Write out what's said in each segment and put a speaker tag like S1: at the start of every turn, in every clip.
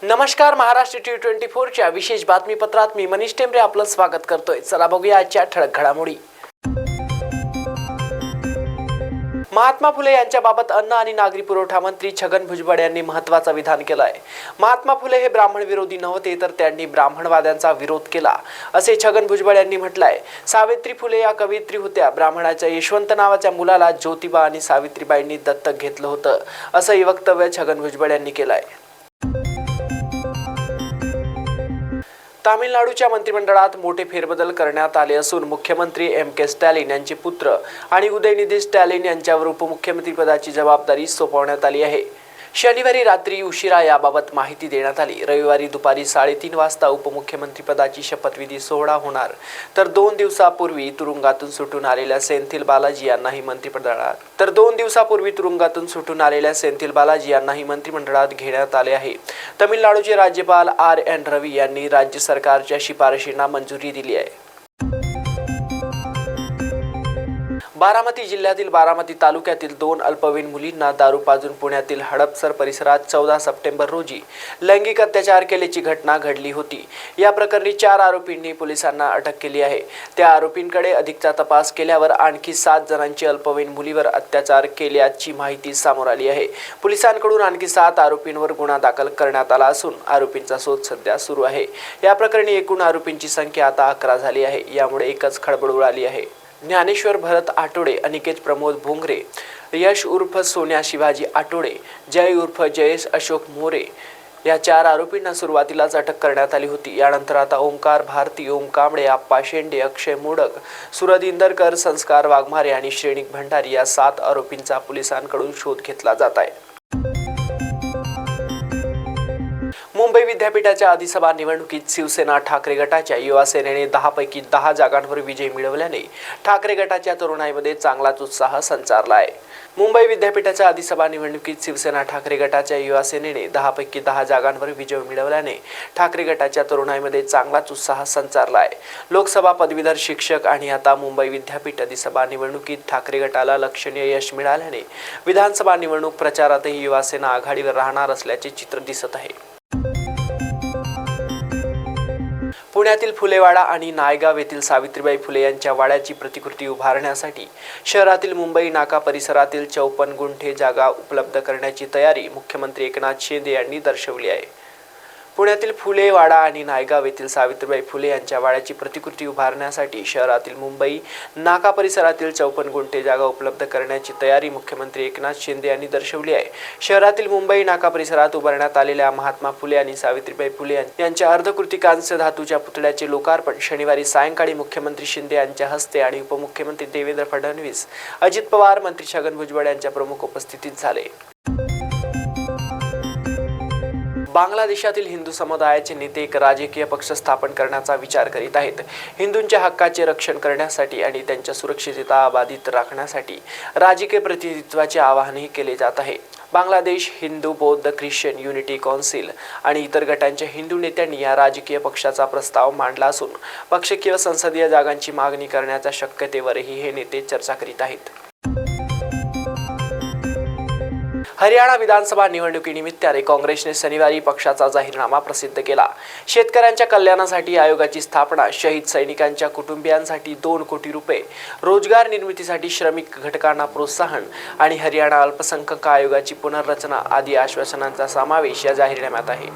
S1: नमस्कार, महाराष्ट्र T24 च्या विशेष बातमीपत्रात मी मनीष टेंबरे आपलं स्वागत करतोय। चला बघूया आजच्या ठळक घडामोडी। महात्मा फुले यांच्याबाबत अन्न आणि नागरी पुरवठा मंत्री छगन भुजबळ यांनी महत्त्वाचं विधान केलं आहे। महात्मा फुले हे ब्राह्मण विरोधी नव्हते, तर त्यांनी ब्राह्मणवाद्यांचा विरोध केला, असे छगन भुजबळ यांनी म्हटलं आहे। सावित्री फुले या कवयित्री होत्या। ब्राह्मणाच्या यशवंत नावाच्या मुलाला ज्योतिबा आणि सावित्रीबाईंनी दत्तक घेतलं होतं, असंही वक्तव्य छगन भुजबळ यांनी केलं आहे। तामिळनाडूच्या मंत्रिमंडळात मोठे फेरबदल करण्यात आले असून मुख्यमंत्री M.K. स्टॅलिन यांचे पुत्र आणि उदयनिधी स्टॅलिन यांच्यावर उपमुख्यमंत्रीपदाची जबाबदारी सोपवण्यात आली आहे। शनिवारी रात्री उशिरा याबाबत माहिती देण्यात आली। रविवारी दुपारी 3:30 वाजता उपमुख्यमंत्रीपदाची शपथविधी सोहळा होणार, तर 2 दिवसापूर्वी तुरुंगातून सुटून आलेल्या सेंथिल बालाजी यांनाही मंत्रिमंडळात घेण्यात आले आहे। तमिळनाडूचे राज्यपाल R.N. रवी यांनी राज्य सरकारच्या शिफारशींना मंजुरी दिली आहे। बारामती जिल्ह्यातील बारामती तालुक्यातील 2 अल्पवयीन मुलींना दारू पाजून पुण्यातील हडपसर परिसरात 14 सप्टेंबर रोजी लैंगिक अत्याचार केल्याची घटना घडली होती। या प्रकरणी 4 आरोपींनी पोलिसांना अटक केली आहे। त्या आरोपींकडे अधिकचा तपास केल्यावर आणखी 7 जणांची अल्पवयीन मुलीवर अत्याचार केल्याची माहिती समोर आली आहे। पोलिसांकडून आणखी 7 आरोपींवर गुन्हा दाखल करण्यात आला असून आरोपींचा शोध सध्या सुरू आहे। या प्रकरणी एकूण आरोपींची संख्या आता 11 झाली आहे। यामुळे एकच खळबळ उडाली आहे। ज्ञानेश्वर भरत आठवडे, अनिकेत प्रमोद भोंगरे, यश उर्फ सोन्या शिवाजी आठवडे, जय उर्फ जयेश अशोक मोरे या 4 आरोपींना सुरुवातीलाच अटक करण्यात आली होती। यानंतर आता ओमकार भारती, ओम कांबळे, आप्पा शेंडे, अक्षय मोडक, सुरद इंदरकर, संस्कार वाघमारे आणि श्रेणिक भंडारी या 7 आरोपींचा पोलिसांकडून शोध घेतला जात आहे। मुंबई विद्यापीठाच्या अधिसभा निवडणुकीत शिवसेना ठाकरे गटाच्या युवा सेनेने 10 पैकी 10 जागांवर विजय मिळवल्याने ठाकरे गटाच्या तरुणाईमध्ये चांगलाच उत्साह संचारला आहे। मुंबई विद्यापीठाच्या अधिसभा निवडणुकीत शिवसेना ठाकरे गटाच्या युवा सेनेने 10 पैकी 10 जागांवर विजय मिळवल्याने ठाकरे गटाच्या तरुणाईमध्ये चांगलाच उत्साह संचारला आहे। लोकसभा पदवीधर शिक्षक आणि आता मुंबई विद्यापीठ अधिसभा निवडणुकीत ठाकरे गटाला लक्षणीय यश मिळाल्याने विधानसभा निवडणूक प्रचारातही युवा सेना आघाडीवर राहणार असल्याचे चित्र दिसत आहे। पुण्यातील फुलेवाडा आणि नायगाव येथील सावित्रीबाई फुले यांच्या वाड्याची प्रतिकृती उभारण्यासाठी शहरातील मुंबई नाका परिसरातील 54 गुंठे जागा उपलब्ध करण्याची तयारी मुख्यमंत्री एकनाथ शिंदे यांनी दर्शवली आहे। पुण्यातील फुलेवाडा आणि नायगाव येथील सावित्रीबाई फुले यांच्या वाड्याची प्रतिकृती उभारण्यासाठी शहरातील मुंबई नाका परिसरातील 54 गुंठे जागा उपलब्ध करण्याची तयारी मुख्यमंत्री एकनाथ शिंदे यांनी दर्शवली आहे। शहरातील मुंबई नाका परिसरात उभारण्यात आलेल्या महात्मा फुले आणि सावित्रीबाई फुले यांच्या अर्धकृती कांस्य धातूच्या पुतळ्याचे लोकार्पण शनिवारी सायंकाळी मुख्यमंत्री शिंदे यांच्या हस्ते आणि उपमुख्यमंत्री देवेंद्र फडणवीस, अजित पवार, मंत्री छगन भुजबळ यांच्या प्रमुख उपस्थितीत झाले। बांगलादेशातील हिंदू समुदायाचे नेते एक राजकीय पक्ष स्थापन करण्याचा विचार करीत आहेत। हिंदूंच्या हक्काचे रक्षण करण्यासाठी आणि त्यांच्या सुरक्षितता अबाधित राखण्यासाठी राजकीय प्रतिनिधित्वाचे आवाहनही केले जात आहे। बांगलादेश हिंदू बौद्ध ख्रिश्चन युनिटी कौन्सिल आणि इतर गटांच्या हिंदू नेत्यांनी या राजकीय पक्षाचा प्रस्ताव मांडला असून पक्ष किंवा संसदीय जागांची मागणी करण्याच्या शक्यतेवरही हे नेते चर्चा करीत आहेत। हरियाणा विधानसभा निवडणुकीनिमित्त काँग्रेसने शनिवारी पक्षाचा जाहीरनामा प्रसिद्ध केला। शेतकऱ्यांच्या कल्याणासाठी आयोगाची स्थापना, शहीद सैनिकांच्या कुटुंबियांसाठी 2 कोटी रुपये, रोजगार निर्मितीसाठी श्रमिक घटकांना प्रोत्साहन आणि हरियाणा अल्पसंख्याक आयोगाची पुनर्रचना आदी आश्वासनांचा समावेश या जाहीरनाम्यात आहे।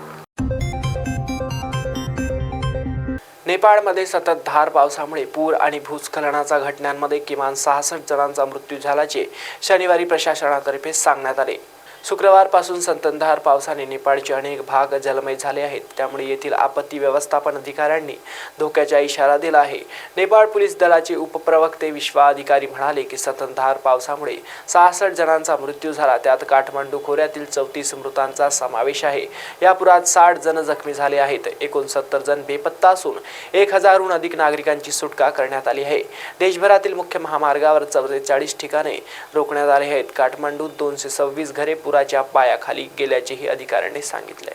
S1: नेपाळमध्ये सततधार पावसामुळे पूर आणि भूस्खलनाच्या घटनांमध्ये किमान 66 जणांचा मृत्यू झाल्याचे शनिवारी प्रशासनातर्फे सांगण्यात आले। शुक्रवारपासून संततधार पावसाने नेपाळचे अनेक भाग जलमय झाले आहेत, त्यामुळे येथील आपत्ती व्यवस्थापन अधिकाऱ्यांनी धोक्याचा इशारा दिला आहे। नेपाळ पोलीस दलाचे उपप्रवक्ते विश्वा अधिकारी म्हणाले की संततधार पावसामुळे 66 जणांचा मृत्यू झाला, त्यात काठमांडू खोऱ्यातील 34 मृतांचा समावेश आहे। या पुरात 60 जण जखमी झाले आहेत। एकूण 70 जण बेपत्ता असून 1000हून अधिक नागरिकांची सुटका करण्यात आली आहे। देशभरातील मुख्य महामार्गावर 44 ठिकाणे रोखण्यात आले आहेत। काठमांडूत 226 घरे पुराच्या पायाखाली गेल्याचेही अधिकाऱ्यांनी सांगितले।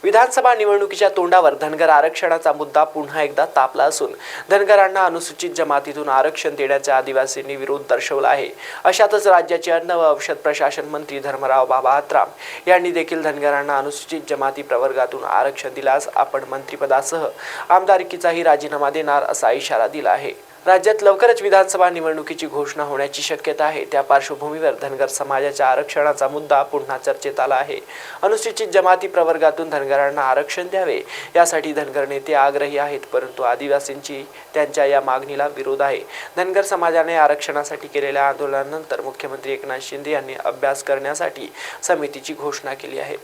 S1: विधानसभा निवडणुकीच्या तोंडावर धनगर आरक्षणाचा मुद्दा पुन्हा एकदा तापला असून धनगरांना अनुसूचित जमातीतून आरक्षण देण्याचा आदिवासींनी विरोध दर्शवला आहे। अशातच राज्याचे अन्न व औषध प्रशासन मंत्री धर्मराव बाबा आत्राम यांनी देखील धनगरांना अनुसूचित जमाती प्रवर्गातून आरक्षण दिल्यास आपण मंत्रिपदासह आमदारकीचाही राजीनामा देणार असा इशारा दिला आहे। राज्यात लवकरच विधानसभा निवडणुकीची घोषणा होण्याची शक्यता आहे। त्या पार्श्वभूमीवर धनगर समाजाच्या आरक्षणाचा मुद्दा पुन्हा चर्चेत आला आहे। अनुसूचित जमाती प्रवर्गातून धनगरांना आरक्षण द्यावे यासाठी धनगर नेते आग्रही आहेत, परंतु आदिवासींची त्यांच्या या मागणीला विरोध आहे। धनगर समाजाने आरक्षणासाठी केलेल्या आंदोलनानंतर मुख्यमंत्री एकनाथ शिंदे यांनी अभ्यास करण्यासाठी समितीची घोषणा केली आहे।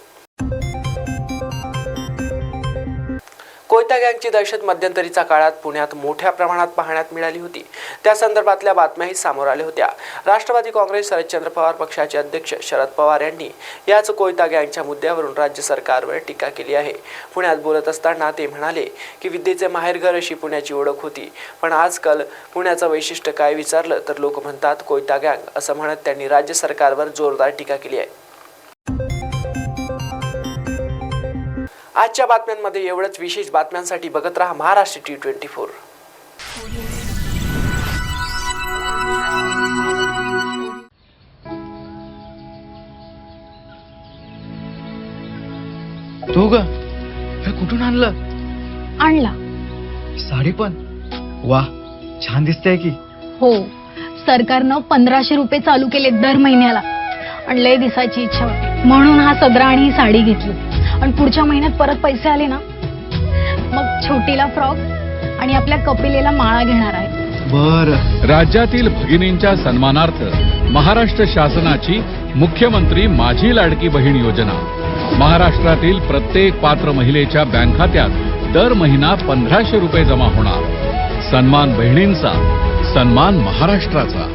S1: कोयता गँगची दहशत मध्यंतरीच्या काळात पुण्यात मोठ्या प्रमाणात पाहण्यात मिळाली होती। त्या संदर्भातल्या बातम्याही समोर आल्या होत्या। राष्ट्रवादी काँग्रेस शरदचंद्र पवार पक्षाचे अध्यक्ष शरद पवार यांनी याच कोयता गँगच्या मुद्द्यावरून राज्य सरकारवर टीका केली आहे। पुण्यात बोलत असताना ते म्हणाले की विद्येचे माहेरघर अशी पुण्याची ओळख होती, पण आजकाल पुण्याचं वैशिष्ट्य काय विचारलं तर लोक म्हणतात कोयता गँग असं म्हणत त्यांनी राज्य सरकारवर जोरदार टीका केली आहे। आजच्या बातम्यांमध्ये एवढंच। विशेष बातम्यांसाठी बघत रहा महाराष्ट्र T24।
S2: तू ग हे कुठून आणलं? साडी पण वाह, छान दिसते की।
S3: हो, सरकारनं 1500 रुपये चालू केले दर महिन्याला आणि लय दिसायची इच्छा होती म्हणून हा सदरा आणि ही साडी घेतली। आणि पुढच्या महिन्यात परत पैसे आले ना मग छोटीला फ्रॉक आणि आपल्या कपिलेला माळा घेणार आहे।
S2: बरं,
S4: राज्यातील भगिनींच्या सन्मानार्थ महाराष्ट्र शासनाची मुख्यमंत्री माझी लाडकी बहीण योजना महाराष्ट्रातील प्रत्येक पात्र महिलेच्या बँक खात्यात दर महिना 1500 रुपये जमा होणार। सन्मान बहिणींचा, सन्मान महाराष्ट्राचा।